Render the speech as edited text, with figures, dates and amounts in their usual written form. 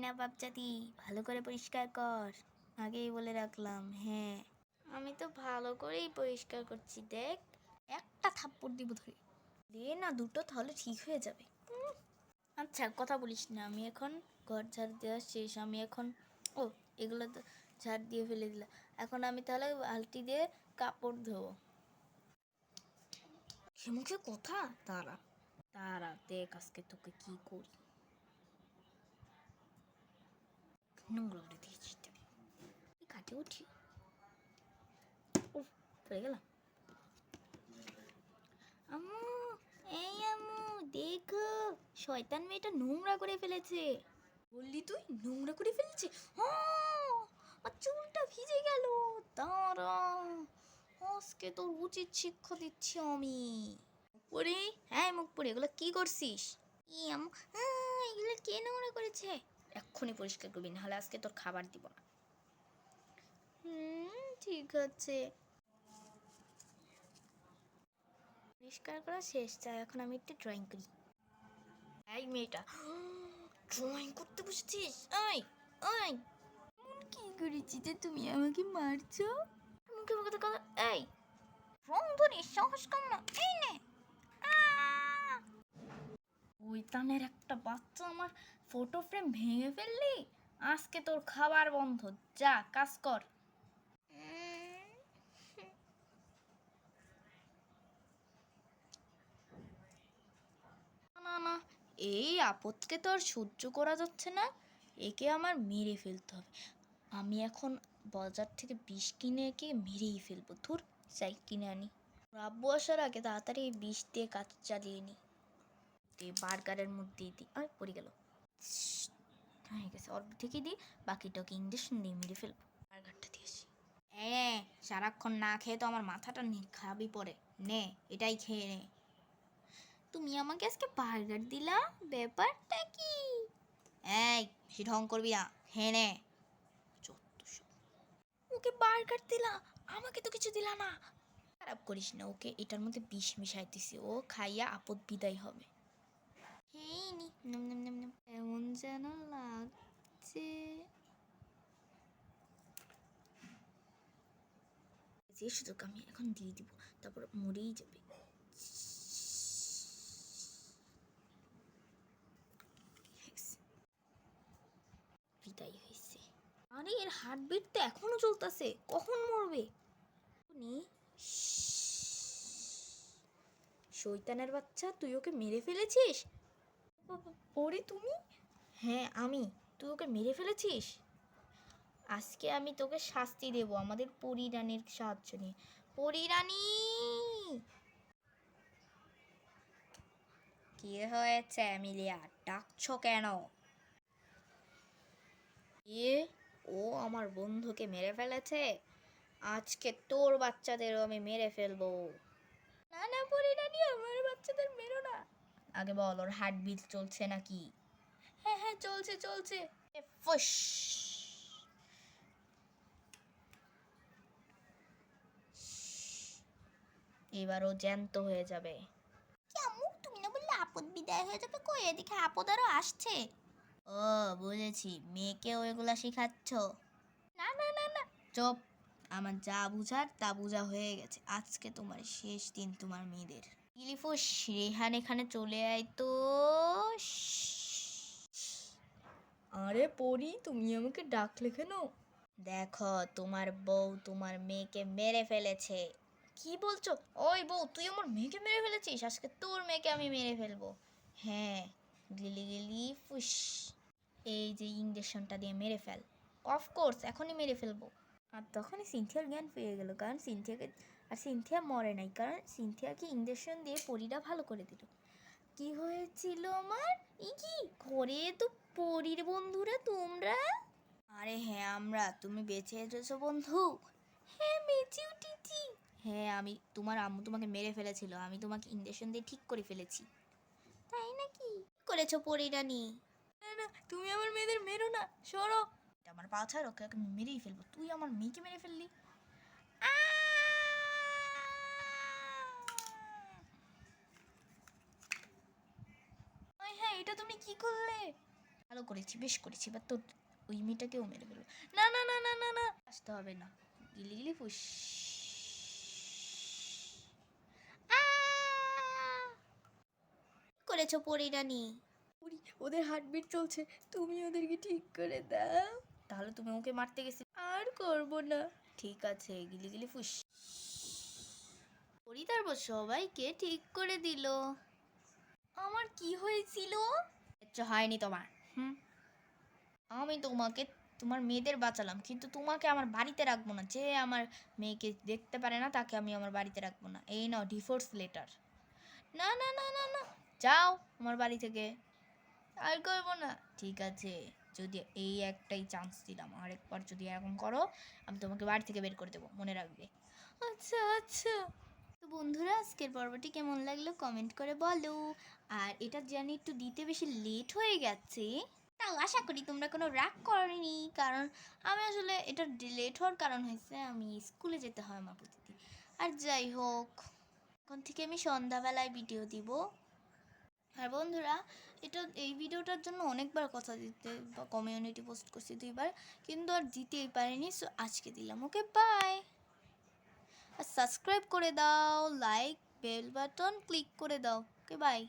না বাচ্চাটি, ভালো করে পরিষ্কার কর। আগেই বলে রাখলাম। হ্যাঁ, আমি তো ভালো করেই পরিষ্কার করছি, দেখ। একটা থাপ্পড় দিব ধরে। দে না দুটো, তাহলে ঠিক হয়ে যাবে। আচ্ছা কথা বলিস না, আমি এখন ঘর ঝাড় দেওয়া শেষ। আমি এখন এগুলো তো ঝাড় দিয়ে ফেলে দিলাম। এখন আমি তাহলে বালতি দিয়ে কাপড় ধোবো। মুখে কথা, তারা তারা দেখ আজকে তোকে কি করি। নোংরা উঠে দিয়েছি, কাটে উঠি। পড়ে গেলাম। আম্মু, এই আম্মু দেখো, শয়তান মেয়েটা নোংরা করে ফেলেছে। বললি তুই নোংরা করে ফেলেছে? আর চুলটা ভিজে গেল। দাঁড়া, আজকে তোর উচিত শিক্ষা দিচ্ছি আমি। পরে হ্যাঁ, মুখ পরে এগুলো কি করছিস? আম্মু, এগুলো কে নোংরা করেছে? এক্ষুনি পরিষ্কার করবি, নাহলে আজকে তোর খাবার দিব না। ঠিক আছে। পরিষ্কার করা শেষ। চাই এখন আমি একটু ড্রয়িং করি। এই মেয়েটা, ড্রয়িং করতে বসেছিস? কি করেছি যে তুমি আমাকে মারছো? মুখে মুখে কথা। এই রং ধরিস, সাহস কম না। এই নে। ওই তানের একটা বাচ্চা, আমার ফটো ফ্রেম ভেঙে ফেললি। আজকে তোর খাবার বন্ধ, যা কাজ কর। না না, এই আপদকে তো আর সহ্য করা যাচ্ছে না। একে আমার মেরে ফেলতে হবে। আমি এখন বাজার থেকে বিষ কিনে একে মেরেই ফেলবো। ধুর, যাই কিনে আনি। আব্বু আসার আগে তাড়াতাড়ি এই বিষ দিয়ে কাজ চালিয়ে নি। বার্গারের মধ্যেই দিই। পড়ে গেল। হয়ে গেছে, অল্প থেকে দিই, বাকিটাকে ইঞ্জেকশন দিয়ে মেরে ফেলবো। বার্গারটা দিয়েছি। সারাক্ষণ না খেয়ে তো আমার মাথাটা খারাপই পড়ে। নে, এটাই খেয়ে নে। তুমি আমাকে আজকে বার্গার দিলা, ব্যাপারটা কি? বেশি ঢং করবি না, খেয়ে নে। ওকে বার্গার দিলা, আমাকে তো কিছু দিলা না। খারাপ করিস না, ওকে এটার মধ্যে বিষ মিশাইতেছি, ও খাইয়া আপদ বিদায় হবে। এমন যেন লাগছে যে সুযোগ আমি এখন দিয়ে দিব, তারপর মরেই যাবে। বিদায় হয়েছে। আরে এর হার্টবিট তো এখনো চলতেছে, কখন মরবে? শয়তানের বাচ্চা, তুই ওকে মেরে ফেলেছিস? ওরে তুমি? হ্যাঁ আমি। তুই ওকে মেরে ফেলেছিস? আজকে আমি তোকে শাস্তি দেব আমাদের পরিরানীর সাহায্য নিয়ে। পরিরানী, কি হয়েছে এমিলিয়া, ডাকছো কেন? ও আমার বন্ধুকে মেরে ফেলেছে। আজকে তোর বাচ্চাদেরও আমি মেরে ফেলবো। না না পরিরানী, আমার বাচ্চাদের মেরো না। আগে বল, ওর হার্টবিট চলছে নাকি? হ্যাঁ চলছে চলছে। ফুস, এবারও জ্যান্ত হয়ে যাবে। আম্মু, তুমি না বললে আপদ বিদায় হয়ে যাবে? কই, এদিকে আপদ আরো আসছে। বুঝেছি, মেয়েকেও এগুলা শিখাচ্ছ? না না না না, চুপ। আমার যা বুঝার তা বুঝা হয়ে গেছে। আজকে তোমার শেষ দিন তোমার মেয়েদের। ইলিফুস, রেহান এখানে চলে আয় তো। আরে পরি, তুমি আমাকে ডাকলে কেন? দেখো, তোমার বউ তোমার মেয়েকে মেরে ফেলেছে। কি বলছো? ওই বউ, তুই আমার মেয়েকে মেরে ফেলেছিস? আজকে তোর মেয়েকে আমি মেরে ফেলবো। হ্যাঁ, গিলি গিলি ফুস। এই যে ইঞ্জেকশনটা দিয়ে মেরে ফেল। অফকোর্স, এখনই মেরে ফেলবো। আর তখনই সিনথিয়ার জ্ঞান পেয়ে গেল, কারণ সিনথিয়া মরে নাই, কারণ সিনথিয়াকে ইঞ্জেকশন দিয়ে পরিটা ভালো করে দিল। কি হয়েছিল আমার? কি করে তো পরীর বন্ধুরা তোমরা? আরে হ্যাঁ আমরা। তুমি বেঁচে এসেছো বন্ধু? হ্যাঁ, বেঁচে উঠেছি। হ্যাঁ, তোমার আম্মু তোমাকে মেরে ফেলেছিল, আমি তোমাকে ইঞ্জেকশন দিয়ে ঠিক করে ফেলেছি। তাই নাকি? করেছো পরিরানী? না না, তুমি আমার মেয়েদের মেরো না, সরো। আমার পা ছাড়, ওকে আমি মেরেই ফেলবো। তুই আমার মেয়েকে মেরে ফেললি। হ্যাঁ, এটা তুমি কি করলে? ভালো করেছি, বেশ করেছি। এবার তোর ওই মেয়েটাকেও মেরে ফেলবো। না না না না না না, আসতে হবে না। গিলি গিলি ফুস। করেছো পরিরানী? ওদের হার্টবিট চলছে, তুমি ওদেরকে ঠিক করে দাও। তাহলে তুমি ওকে মারতে গেছি। আর করবো না। ঠিক আছে, গিলি গিলি ফুস। পরি তারপর সবাইকে ঠিক করে দিল। আমার কি হয়েছিল? কিচ্ছু হয়নি তোমার। আমি তোমাকে, তোমার মেয়েদের বাঁচালাম, কিন্তু তোমাকে আমার বাড়িতে রাখবো না। যে আমার মেয়েকে দেখতে পারে না তাকে আমি আমার বাড়িতে রাখবো না। এই নাও ডিভোর্স লেটার। না না না না না, যাও আমার বাড়ি থেকে। আর করবো না। ঠিক আছে, যদি এই একটাই চান্স দিলাম, আরেকবার যদি এরকম করো আমি তোমাকে বাড়ি থেকে বের করে দেবো, মনে রাখবে। আচ্ছা আচ্ছা। তো বন্ধুরা, আজকের পর্বটি কেমন লাগলো কমেন্ট করে বলো। আর এটা জানি একটু দিতে বেশি লেট হয়ে গেছে, তাও আশা করি তোমরা কোনো রাগ করনি, কারণ আমি আসলে এটা লেট হওয়ার কারণ হয়েছে আমি স্কুলে যেতে হয় আমার প্রতিদিন। আর যাই হোক, এখন থেকে আমি সন্ধ্যাবেলায় ভিডিও দিব। আর বন্ধুরা, এই ভিডিওটার জন্য অনেকবার কথা দিতে বা কমিউনিটি পোস্ট করছি 2বার, কিন্তু আর দিতেই পারিনি। সো আজকে দিলাম। Okay bye. আর সাবস্ক্রাইব করে দাও, লাইক বেল বাটন ক্লিক করে দাও। Okay bye.